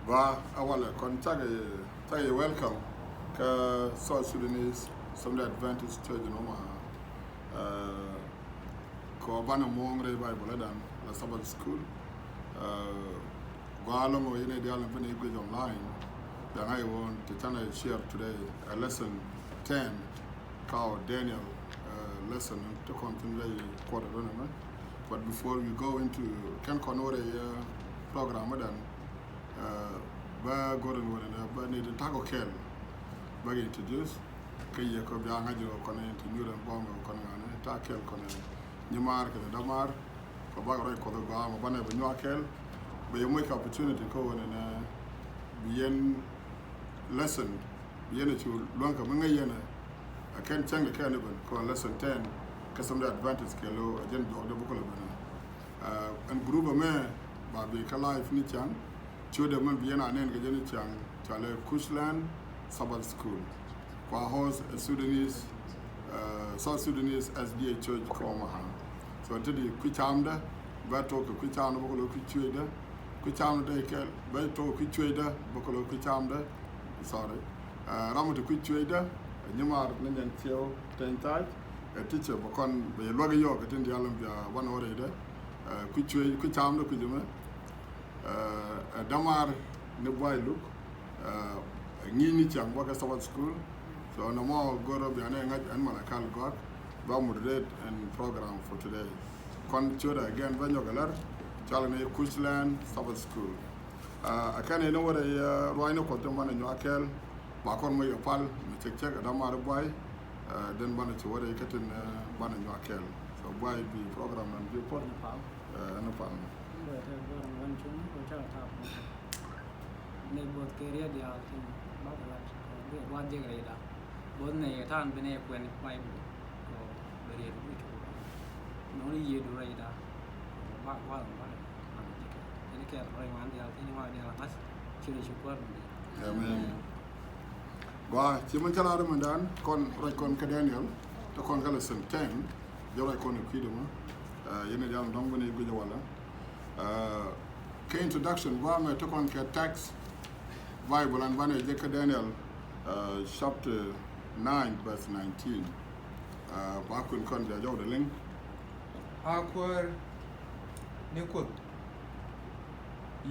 Ba awala kon tage welcome ka South Sudanese some the Adventist Church in Omaha. Ko bana mong re Bible dan la Sabbath school. Ba long o yene dial na fini go online. Then I want to share today a lesson 10 called Daniel lesson to continue quarter on. But before we go into can conore program then ba goren wona ba ni de tago kel ba introduce kay ko bi nga jiro ko ne to nyura bongo ko ngane ta kel ko ne nyimar ke damar ko ba ro ko do ba mo bane ba nyakel ba yomoy ka opportunity ko wona na bien lesson bien to lonka mo ngayena akan changa kan ban ko lesson 10 ka some the advantage ke lo ajen do de bukola bana and group me ba be ka life ni chang chode man bien anen ga jeni chang chale Kushland Sabbath School kwa host South Sudanese SDA Church Omaha. So until the kuchamda ba to ko kuchamda bokolo kuchweda kuchamda ke ba to kuchweda bokolo kuchamda sorry ramu to kuchweda nyamar nanyan tiyo tentai a teacher bokon be loga yo ka tin dialam bia one hour ida kuchamda kujuma damar ne boy look ni chang waka Sabbath school so no more go to be an malakal god ba moderate and program for today kon choda again ba nyogalar chalane Kushland Sabbath school akane no wara ya roino ko to man nyakel ba kon mo yopal mi check damar boy den bana ci wara katin bana nyakel so boy bi program and bi port na paในบทเกเรียเดียวที่บ้านเราเรียกว่าเจกอะไรล่ะบทในท่านเป็นควนไปก็เรียนรู้ถูกน้องนี่ยืนดูอะไรล่ะบ้านว่าหรือบ้านนี่แค่รายงานเดียวที่นี่ว่าเดียวนัดชื่อชุกวันนี้ว่าที่มันจะลาดมันดันคนรายคนคดีนี้ถ้าคนก็เลยสั่งแจ้งจะรายคนคิดดูมั้ยยันเดียวต้องวันนี้กูจะว่าละแค่ introduction ว่าไงทุกคนแค่ text Bible and one is Daniel chapter 9 verse 19 ba kun kon ja jaw de ling akwar nikut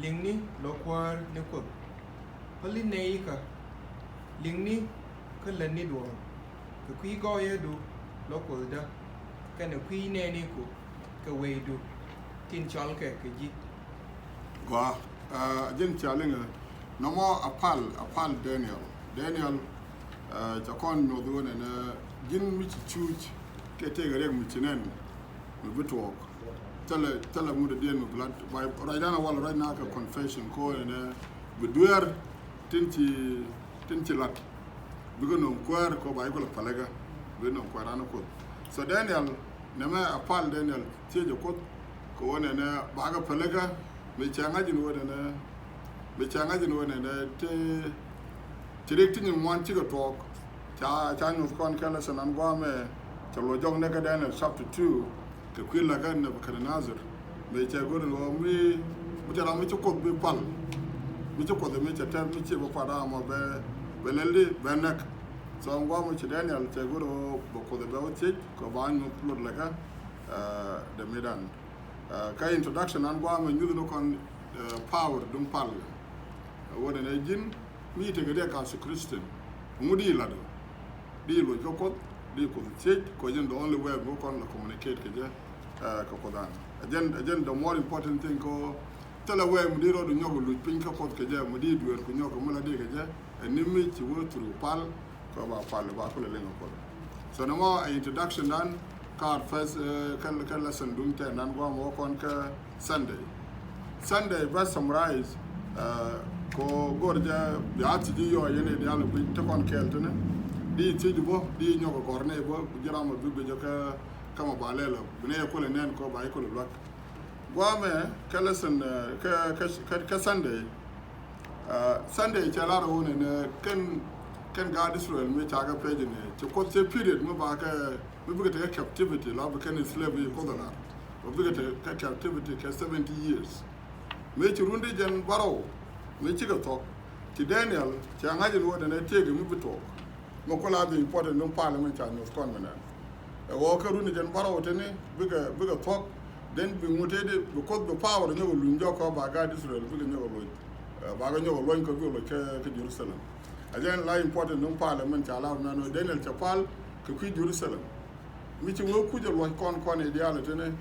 lingni lokwar nikut pali nei ka lingni ka lani do ka kui go ye du lokol da ka ne kui ne ni ku ka we du tin chal ke ji wa jen challenge no more apal Daniel ta kon no do ne jin mi ci chuch ke te gare mu cinen mu bitwok tala mu de den mu blood by right now wala right now ka confession ko ne bu duer tinci lat bu no kwar ko bay ko palaga bu no kwarana ko so Daniel ne ma apal Daniel teje ko wona ne ba ga palaga me changa jin wona ne be changa jin wona ne te directing in one chiga talk cha no kon kala sanan gwa me chalo jong ne ka Daniel chapter 2 ke kwila ga ne ba kana nazir me cha go no mi mutara mi ko be pal mi ko de me cha tan mi che ba pada mo be lele be nak so ngwa mo cha Daniel cha go bo ko de be o che ko ba no plot la ga de medan ka introduction an gwa me nyudo kon power dum pal wona ne jin mi te gade ka su Christian mudi la do di lo ko di ko che ko jin the only way go kon la communicate ke je ko dan again the more important thing ko tala way mudi ro do nyogo lu pin ko ke je mudi du ko nyogo mala de ke je ni mi ci wo tru pal ko ba ko le ngo ko so no more introduction dan card first kan lesson dum te nan go mo kon ka Sunday ba summarize ko gorja biati di yo yene di alu bi te kon keltene di tiji bo di nyoko korne bo jirama dubbe joka kama balela bune ko le nen ko ba ko le lak gwame kalasan ka Sunday chalara wona ne kan God Israel me chaga page ne ko se period mo ba ka we be get captivity la be kan slavery ko dala we be get captivity ka 70 years me ci rundi jan baro mi chi ga to ti Daniel ti anga jin wo ne te ga mi bito mo ko la bi important no parliament cha no kon mena e wo ka ru ni jan baro te ne biga to den bi ngote de bi ko be power ne wo lu njo ko ba ga Israel biga nyo lo ba ga nyo lo ko bi lo ke Jerusalem ajan la important no parliament cha la na no Daniel cha pal ke ku Jerusalem mi ci wo ku jël wax kon e diala te ne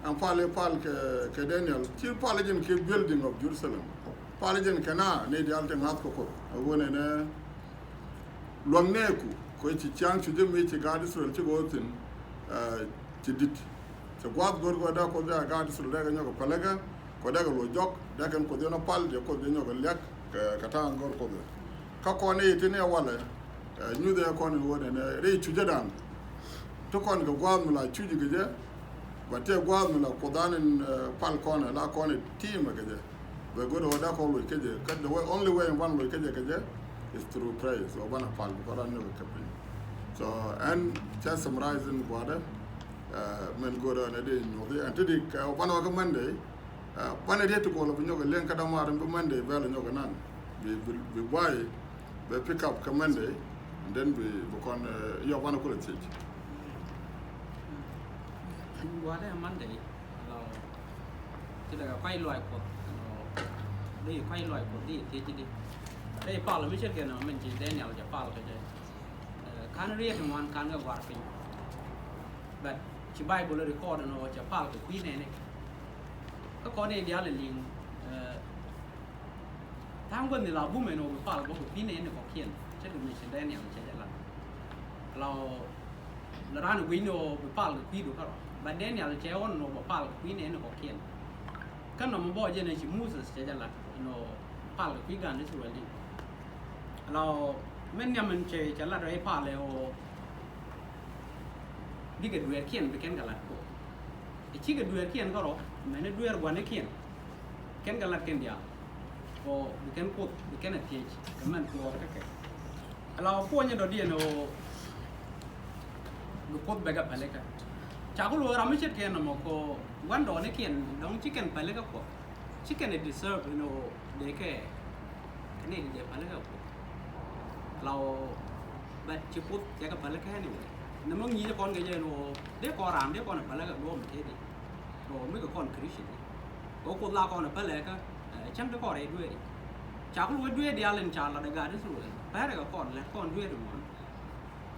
am pal ke Daniel ci pal jin ke building of Jerusalem pal jin kana ne diala te ngat ko wona ne lom neku ko ci chang ci dem ci ga Israel ci go tin ci dit ci gwat gor da ko da ga Israel da ñoko palaga ko daga lo jok da kan ko deno pal de ko de ñoko lek ka ta ngor ko ka ko ne tene wala ñu de ko ne wona ne re ci jadan to kon ga gwat mu la ci ji ge ba te gwat mu la ko danen pal ko ne la ko ne team ge je be go da ko lo ke je ka the only way one lo ke je is through praise so bana pal ko ran no ke so and just summarizing water men go do na de no de antidi ka bana ko mande bana de to ko lo nyoga len ka da maram be mande be lo nyoga nan be boy be pick up ka mande and then be kon yo bana ko le teach water Monday lo ti da quay loại của đi quay loại của đi thì đi đây Paulไม่ใช่แค่นั้นมันจีเดนเนลจะ Paul ก็จะการเรียกมันการก็วาร์ฟิงแบบที่ไบเบิลเรคคอร์ดเนาะจะ Paul กับคุยเนี่ยก็ก่อนเนี่ยเดียวเลยลิงทั้งวันเนี่ยเราบุ้มเนาะ Paul บอกคุยเนี่ยก็เขียนใช่หรือไม่ใช่เดนเนลใช่จะละเราร้านวินโน่ Paul กับคุยดูเขาแบบเดนเนลเจ้าวันเนาะ Paul กับคุยเนี่ยก็เขียนก็น้องมันบอกจะในชิมูสใช่จะละเนาะ Paul กับคุยกันที่สุดเลยเราไม่เนี่ยมันจะละไรผ่านเลยโอ้ดิกระดูกเขียนไปแข่งกันละกูไอ้ชี้กระดูกเขียนก็รอไม่เนี่ยดูวันนี้เขียนแข่งกันละแข่งเดียวโอ้ไปแข่งพูดไปแข่งอะไรก็มันตัวก็แข่งเราพูดเนี่ยเราเดียนโอ้ดูพูดไปกับอะไรกันจากกูรู้เราไม่ใช่แข่งนะมั้งก็วันดอนเนี่ยเขียนดองชิคเก้นไปเลยก็กูชิคเก้นเนี่ย deserve เนาะเด็กแค่นี่เดี๋ยวไปเลยก็กูเราแบบชิพูดแค่กับไปแล้วแค่นี้น้ำมันยี่จะก่อนกันเยอะโน่เดี๋ยวก่อนรำเดี๋ยวก่อนไปแล้วก็รวมเท่ดีโน่ไม่ก็ก่อนคริสต์โอ้คนลาก่อนไปแล้วก็ฉันจะก่อนอะไรด้วยจากรู้ด้วยเดียวเล่นจานละเด็กได้สุดเลยไปแล้วก็ก่อนแล้วก่อนด้วยหรือมั้ง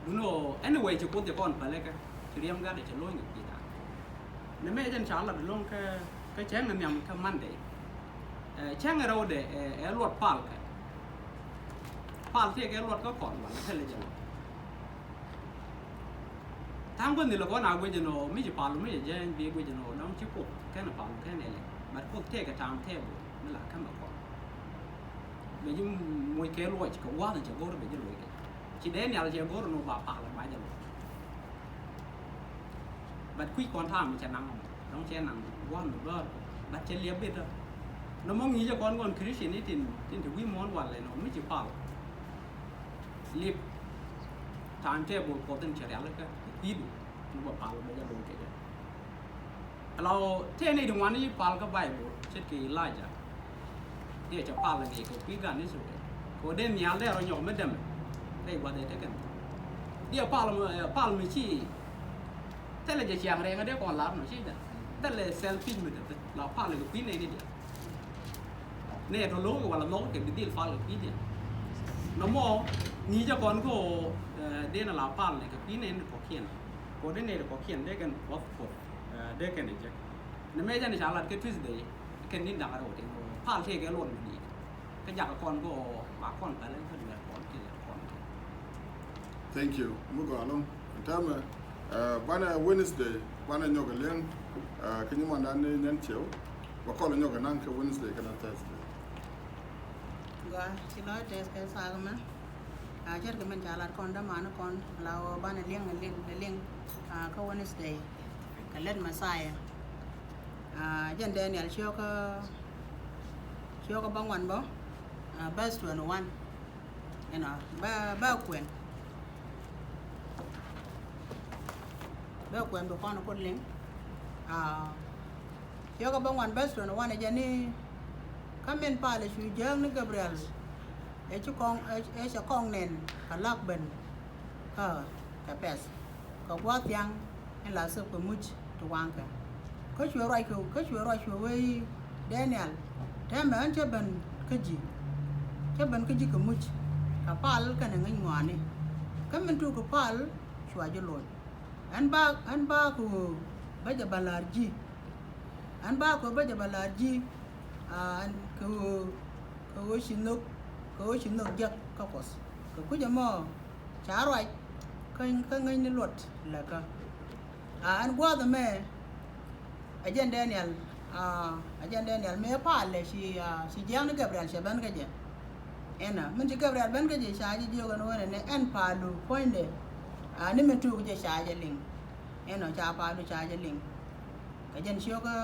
ดูโน่ anyway ชิพูดจะก่อนไปแล้วก็เตรียมกันเดี๋ยวจะลุยกับกีตาร์ในแม่ฉันจานละเดี๋ยวลงก็แจ้งเงินยำก็มันเดย์แจ้งเราเดย์รวดพาลกันพาลที่แกรวดก็ก่อนวันแค่เลยจังทั้งคนที่เราก็น่าเวจโนไม่ใช่พาลไม่ใช่แจ้งดีเวจโนน้องชิปุ๊บแค่น่ะพาลแค่นี้แหละบัดพวกเทกับทางเทบุไม่หลักขั้นมาก่อนเดี๋ยวยิ่งมวยแกรวยก็ว่าแต่จะโก้ไปจะรวยกันชีเดนเนี่ยเราจะโก้โนบาปากละไม้จะรวยบัดคุยก่อนท่ามันจะนั่งน้องแช่นั่งว่าหนูก็บัดเฉลี่ยเบ็ดอะน้องมองงี้จะก่อนคริสเตียนนี่ตินถึงวิมอนวันเลยเนาะไม่ใช่พาลรีบทางเทบุโคตรเฉลี่ยแล้วก็ตีดูนึกว่าพาลไม่จะโดนแกจะเราเท่ในดวงวันนี้พาลก็ใบบุเช่นกี่ไล่จ้ะเดี๋ยวจะพาลนี่ก็คุยกันนี่สุดเลยก็เดินยาวได้เราหยอกไม่เดิมได้กว่าเด็กกันเดี๋ยวพาลไม่ชี้แต่เราจะเชียงแรงก็ได้ก่อนรับหน่อยชี้จ้ะแต่เราเซลฟี่ไม่ได้เราพาลเลยก็คุยในนี่เดียวเนี่ยเรารู้ว่าเราโน้ตเก็บดีๆพาลก็คุยเดียวน้ำมอนี่จะก่อนก็เดินหลับพาลเลยก็คุยในนี่ก็เขียนก็เดินในก็เขียนได้กันวัดกดได้กันนี่จ้ะในแม่จันในชาลัดก็ทวิสเดย์กันนิดดังอะไรถึงพาลเทกันล้วนดีก็อยากก่อนก็ปากก่อนไปแล้วก็เดือดก่อนกินก่อน Thank you มุกอลงทำบ้านWednesday บ้านโยกเลี้ยงขึ้นมาด้านนี้นั่นเชียวว่าก็เลยโยกนั่งคือ Wednesday กันนะ Thursdayก็ที่เราเจอกันสากมั้ยเช่นกับมันจะลาดก่อนดำมานะก่อนเราบ้านเลี้ยงก็ Wednesday กันเล่นมาใส่ยันเดนเนี่ยเชียวก็บางวันบ่best one you know ba quenบ่ก่อนคนเลี้ยงเชียวก็บางวัน best oneเนี่ยนี่ kamen pale shu jang ni Gabriel e chu kong nen ka lak ben ka pes ka bwa tiang en la se ko much to wang ka shu roi shu we Daniel ta man che ben kaji ka much ka pal ka na ngai ngwane kamen tu ka pal shu a jelo an ba ko ba ja balarji an ba ko ba ja balarji an ko shinok jak ka kos ko ku ja mo cha roi ka ngai ni lot la ka an gwa da me ajen Daniel me pa le si jang ni Gabriel she ban ga je ena min ji Gabriel ban ga je sha ji jo ga no ne en pa lu point de ni min tu je sha je ling ena cha pa lu sha je ling ka jen sio ka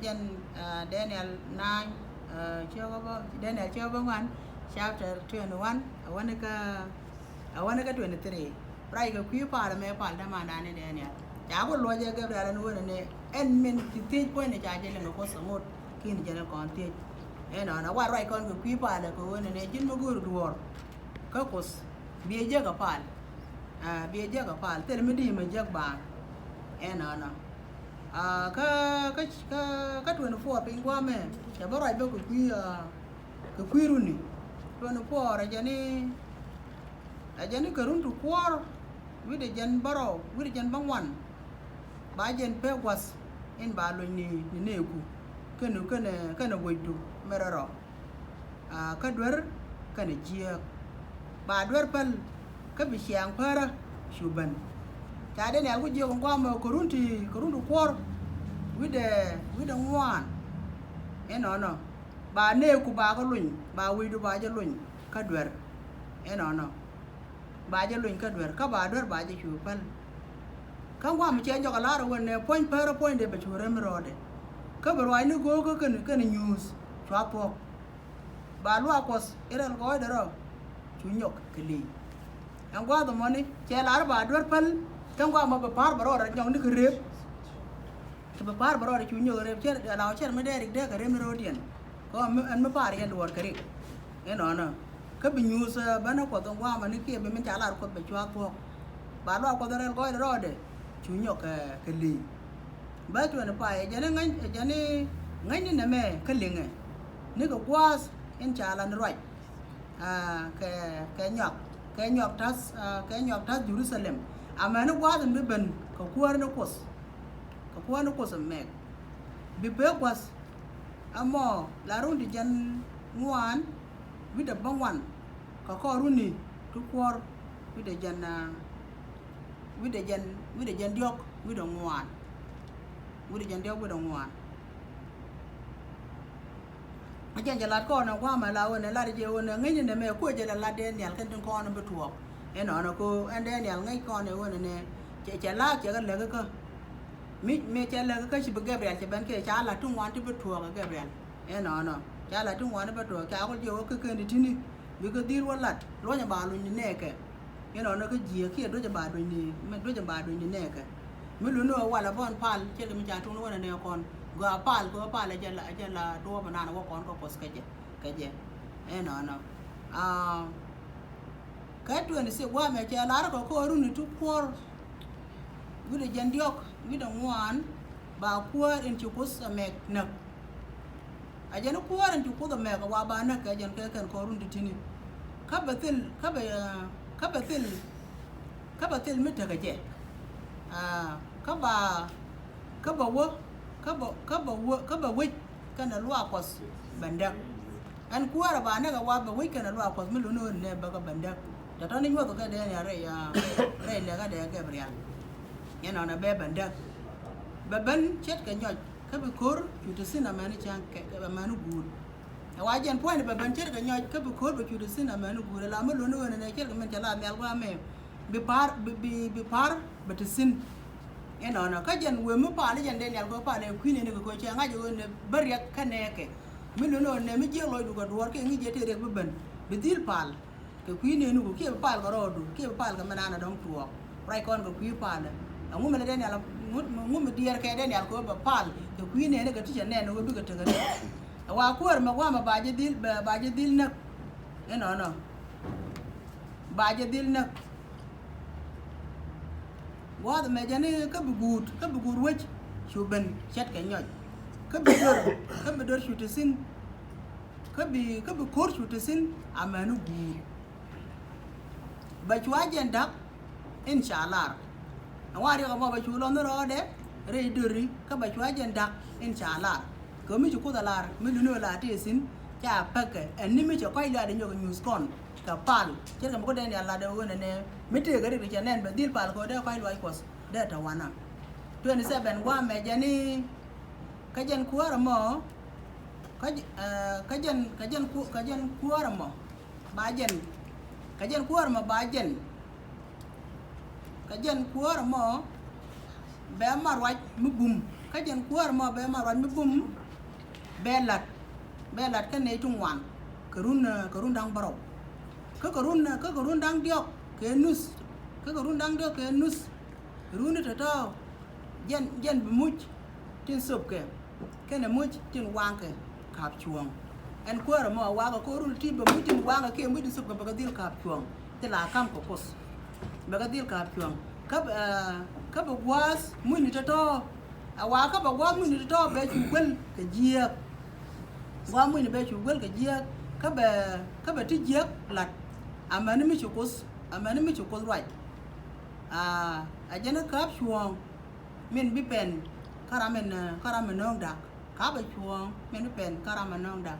jen Daniel 9 sio ga Daniel sio ba wan chapter 21 awana ka 23 rai ka ku pa me pa da ma da ne Daniel cha ko lo je Gabriel no ne en min ti point ne cha je le ko so ngot kin je na kon ti na wa rai kon ku pa le ko ne jin ma gur duor ka kos bi je ka pa te me di me je ba na ka 24 pin kwa me cha ba rai ba ku ru ni 24 ajani karun tu kwar wi de jan baro wi de jan bangwan ba jen pe was en ba lo ni ne ku kana woidu meraro ka dwar kana jiya ba dwar pal ka bi siang para shuban ta de ne ku jiya ko ma karun tu kwar wi de ngwan no ba ne ku ba ko luñ ba wi du ba ja luñ ka dwar no ba ja luñ ka dwar ka ba dwar ba ja shu pal ka wa mi chen jo ka la ro ne point para point de ba chu re mi ro de ka ba wa ni go ko kan news chwa po ba lu akos era ko de ro chu nyok kli an gwa do mo ni che la ba dwar pal ka wa ma ba par ba ro ra jong ni ka rep ba par ba ro chu nyok rep che la che me de de ka re mi ro dien ko an me par yan duor kare no ka bi news ba na ko tong wa ma ni ke be men cha la ko be chwa po ba lo ko de ko de ro de chu nyok ka li ba tu na pa e jane ngai ni na me ka linge ni ko kwas en cha la ni roi ka nyok tas Jerusalem ama na kwa de ben ka kwar na kos me bi pe kwas amo la ru di jan ngwan wi de bangwan ka ko ru ni tu kwar wi de jan diok wi de ngwan ajan jalat ko na kwa ma la wona la je wona ngai ne me ko je la Daniel kan tin ko na be tuok no ko en Daniel ngai ko ne wona ne che la che ga le ka me che le ka shi be Gabriel che ban ke cha la tung wan ti be tuok Gabriel no cha la tung wan be tuok cha ko je ko ni tini bi ko dir walat lo nya ba lu ni ne ke no ko ji ke do je ba do ni me do je ba do ni ne ke me lu no wala bon pal che ga mi cha tung wona ne kon go pal la jala do banana wo kon ko pos keje no ka tu ni se wa me che la ko ru ni tu por wi de jan diok wi de ngwan ba kwar en chu kus mek na ajana kwar en chu ku da mek wa ba na ka jan ka kan ko ru ni tini ka batil mi ta ka je ka ba wai kana luwa kwas bandak an kuwara ba na ga wa ba wai kana luwa kwas milu no ne ba ga bandak da to ni nyoto ka de ya re le ga de Gabriel yana na be bandak ba ban chet ka nyoj ka bi kor tu to sina mani chan ka manu gur wa jen point ba ban chet ka nyoj ka bi kor ba tu to sina manu gur la milu no ne chet ka men chala mel wa me bi par ba to sin no ka jen we mu pa le jen Daniel ko pa le kwini ne ko che nga jo ne bariak kaneke mi no ne mi je lo du ko dor ke ngi je te rek ben bi dil pal ke kwini ne ko ke pal ko rodu ke pal ka manana dong tuo rai kon ko kwi pal ngu me Daniel ngu me dier ke Daniel ko ba pal ke kwini ne ga ti ne no bi ga te ga wa kuar ma wa ma ba je dil nak no ba je dil nak wa da me jani ka bugur wech shuban chat ka nyoj ka bidor shuti sin ka bi kor shuti sin amanu gur ba chwa dak inshallah awari ka ba chulo no rode re dori ka ba chwa dak inshallah ko mi ko da lar mi lu no la ti sin cha pak en ni mi ko ila de nyo news kon ka pal che ka ko den ya la de wona ne mi te ga ri cha nen ba dil pal ko de ko ila ko de ta wana 27 wa me jani ka jen kuar mo ka jen kuar mo ba jen ka jen kuar mo ba jen ka jen kuar mo be mar waj mu bum ka jen kuar mo be mar waj mu bum belat ka ne tungwan karun dang baro ka karun dang diok ke nus ka karun dang diok ke nus run ta to jen much tin sup ke ne much tin wang ke kap chuang en kuar mo wa ko run ti be much tin wang ke much sup ka dil kap chuang te la kam ko pos ba ka dil kap chuang ka ba was mun ni ta to awa ka ba was mun ni ta to be chu gwel ke jiek wa mun ni be chu gwel ke jiek ka ba ti jiek lat amani mi chu kos right a jana kap chuang min bi pen karamen nong dak ka ba chuang min bi pen karamen nong dak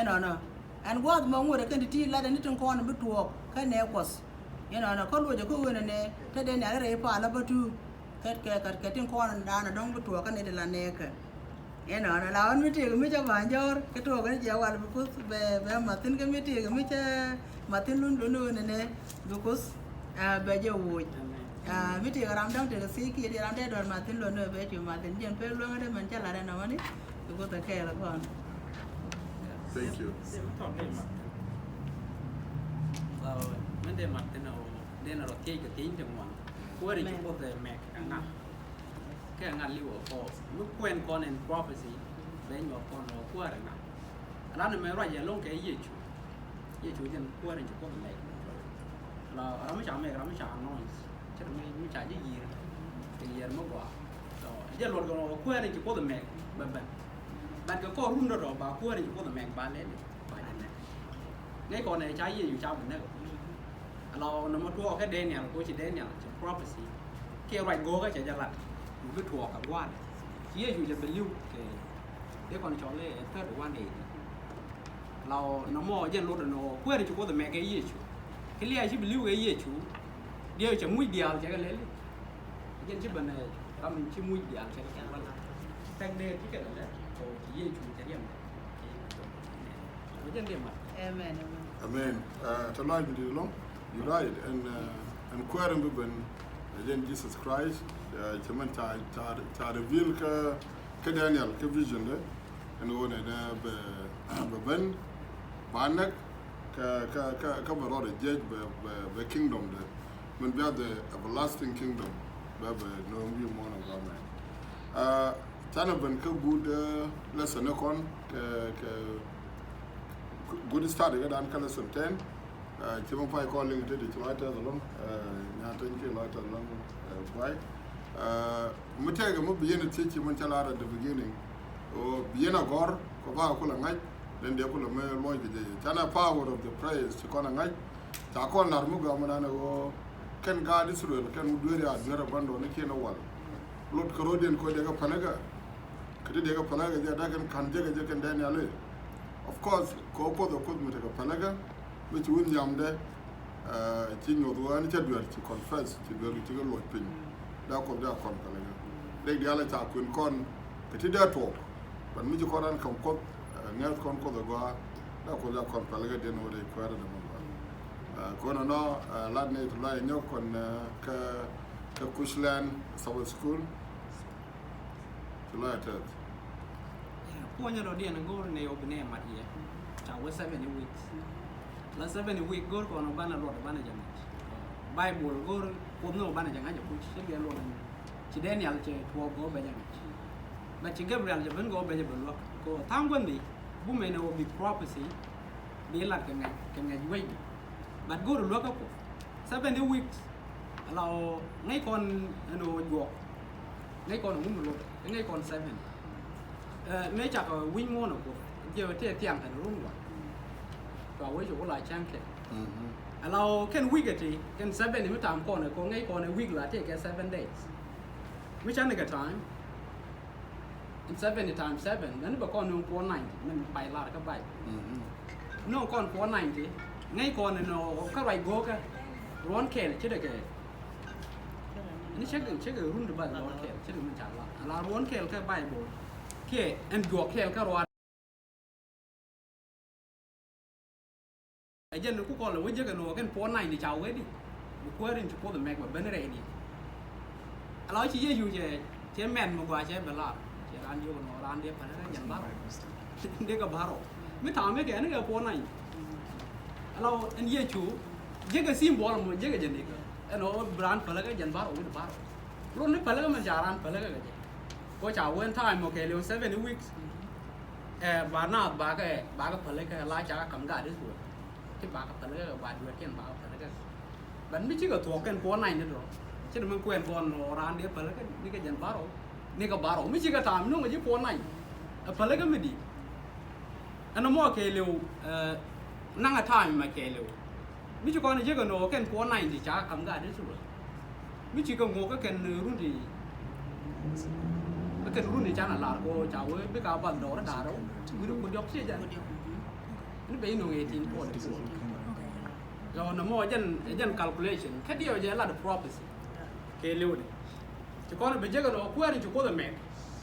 no and what mo ngore kan ti la den tin ko na bi tuok ka ne kos no ko lo je ko wona ne te de ne re pa la ba tu ka tin ko na na dong bi tuok ka ne de la ne ka no la on mi ti mi cha ba jor ke to ga je wa bi ko be ma tin ka mi ti ga mi cha ma tin lun ne bi ko be je wo mi ti ram dang te si ki di ram de dor ma tin lo no be chu ma tin jen pe lo ngade man cha la de no ni ko ta ke la kon Thank you. Mình để mặt thế nào đây là cái tiếng trong ngoài qua đi chụp có thể mẹ cái ngăn liu ở phố lúc quen con and prophecy để nhỏ con nó qua được nào đó là mấy loại giờ luôn cái gì chủ nhân qua đi chụp có mẹ là nó mới chạm mẹ nó mới chạm nói chắc là mới chạm cái gì thì giờ mới qua rồi giờ luôn còn nó qua đi chụp có mẹ bạn cái con run rồi bà qua đi chụp có mẹ bạn lên cái con này trái gìอยู่เจ้าเหมือนเดิมเรานำมาทั่วแค่เดนเนี่ยเราจะเดนเนี่ยจะ prophecy แค่ไรโก้ก็จะจะหลัดอยู่ก็ถั่วกับว่านที่อยู่จะเป็นลิ้วเดี๋ยวก่อนชอเล่เธอหรือว่านเองเรานำมาเย็นรถโน่เพื่อที่จะก็แต่แม่แกยี่ชูแค่เลี้ยชื่อเป็นลิ้วแกยี่ชูเดี๋ยวจะมุ้ยเดียวจะกันเลยเย็นชื่อเป็นทำชื่อมุ้ยเดียวจะกันวันแต่งเดนที่กันเลยโอ้ยี่ชูจะเรียมเย็นเรียมอ่ะ amen Talai video long. You're right. And querying bibin again Jesus Christ. Chaman ta reveal ka Daniel ka vision le. And one be ben banak ka barod judge be kingdom le. When be the everlasting kingdom. Be no we mon of God. Tana ben ka good lesson kon ka good start ga dan kala lesson 10 chimo pai calling it the later along nya tanke later along why mutega mu biyena cece mun talara the beginning o biyena gor ko ba kula ngai den de kula me loy de tana power of the praise to kona ngai ta kon nar mu ga munana go ken ga Israel ken mu dore a dore bando ne ke na wal lot karodien ko de ga panaga kadi de ga panaga ja da kan je kan Daniel of course ko the code mutega panaga which win yamde ci ñodu wani ca duer ci confess ci duer ci lo pin da ko kala leg di ala ta kun kon ti da to ban mi ci ko ran kam ko ngal kon ko go da ko kon kala ga den wala ko ara da mo ko no lad ne to lay ñok kon ka Kushland Sabbath School to lay ta ko nya do dien go ne obne matie ta wa 7 weeks la 7 week gor ko no bana lo bana jang bible gor ko no bana jang aja ku ci be lo ci Daniel ci to go be jang ba ci Gabriel je ben go be je lo ko tam gondi women will be prophecy be like can wait but go to look up 70 weeksเราngay con go ngay con muốn một ngay con 7 mấy chắc win ngon rồi giờ thì tiang thành luôn rồi và với chỗ lại trang kệเราcan week thì can 7 thì mới tạm con có ngay con week là thì cái 7 days which are the time in 70 times 7 nên bà con nung 490 mình bài là các bài nó con 490 ngay con nó các bài go cái run kèn chứ được cáiนี่เช็ครุ่นเดียวกันร้อนแคลเช็คมันจัดละเราร้อนแคลแค่ใบโบแค่อันดวกแคลแค่ร้อนไอ้เจนกูก่อนเลยว่าเจอกันโน่กันปอนไหนดิเจ้าเว้ยดิบุกเวอร์ดิจะพูดแต่แม็กแบบเป็นอะไรดิเราชี้อยู่เช่แมนมากกว่าเช่เบลล่าเช่ร้านเดียวกันร้านเดียวกันแล้วยันบ้าเด็กกับบาร์ไม่ถามไม่แก่นี่ก็ปอนไหนเราอันเยี่ยชูเจอกันซิมบอลมันเจอกันเจนเด็กnó brand pala cái dân baro với baro luôn đấy pala mà jaran pala cái gì có chào quên time một cái 7 weeks bà cái pala cái lá chả cầm gà đấy rồi cái bà cái pala cái bà đuổi cái bà pala cái bạn biết chứ cái thuộc cái con này nữa rồi chứ mình quen con nó ran đấy pala cái dân baro này cái baro biết chứ cái time nó cái con này pala cái gì anh nó cái năng cái time mà cáiมีจุกรนี่เยอะกันโน่กันปอนไหนที่จ้าคำกันได้สุดมีจุกงงก็กันรุ่นที่กันรุ่นที่จ้าหน้าหลาโก้จ้าเว้ยไปกาบันดอร์ด่าเรามีรูปคนยกเสียจังนี่เป็นหนุ่ม18คนเราหน้าโม่ยัน calculation แค่เดียวจะละ the prophecy เคลียวดิจุกรนี่เป็นเยอะกันโน่กว่านี่จุกรแม่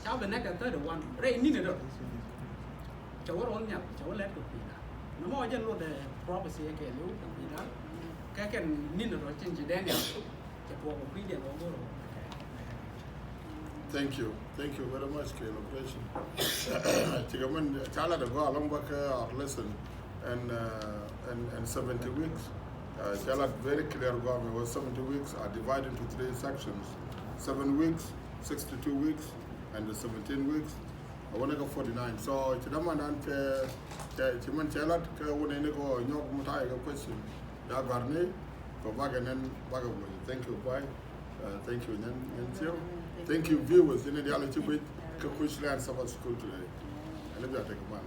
จ้าเป็นนักการเตอร์เดวันเรย์นี่เด้อจ้าว่าร้อนเนี่ยจ้าว่าเล็ดกับปีนะน้ำมันยันรู้เดอ prophecy เคลียวกับปีนะแค่กันนิดหน่อยจริงๆแดงเนี่ยจะพวกผมพี่เดียวเราก็รู้ Thank you very much for your location. Chigaman chala the go along back our lesson and 70 weeks. Chala very clear go was 70 weeks are divided into 3 sections. 7 weeks, 62 weeks, and the 17 weeks. I want to go 49. So chidaman and chiman chala ke wona ne go nyok mutai ga question. Ya garni go back and then back away. Thank you, bye. Thank you, Nancy. Thank you, viewers. In the reality with Kushland Sabbath School today. And let me take a man.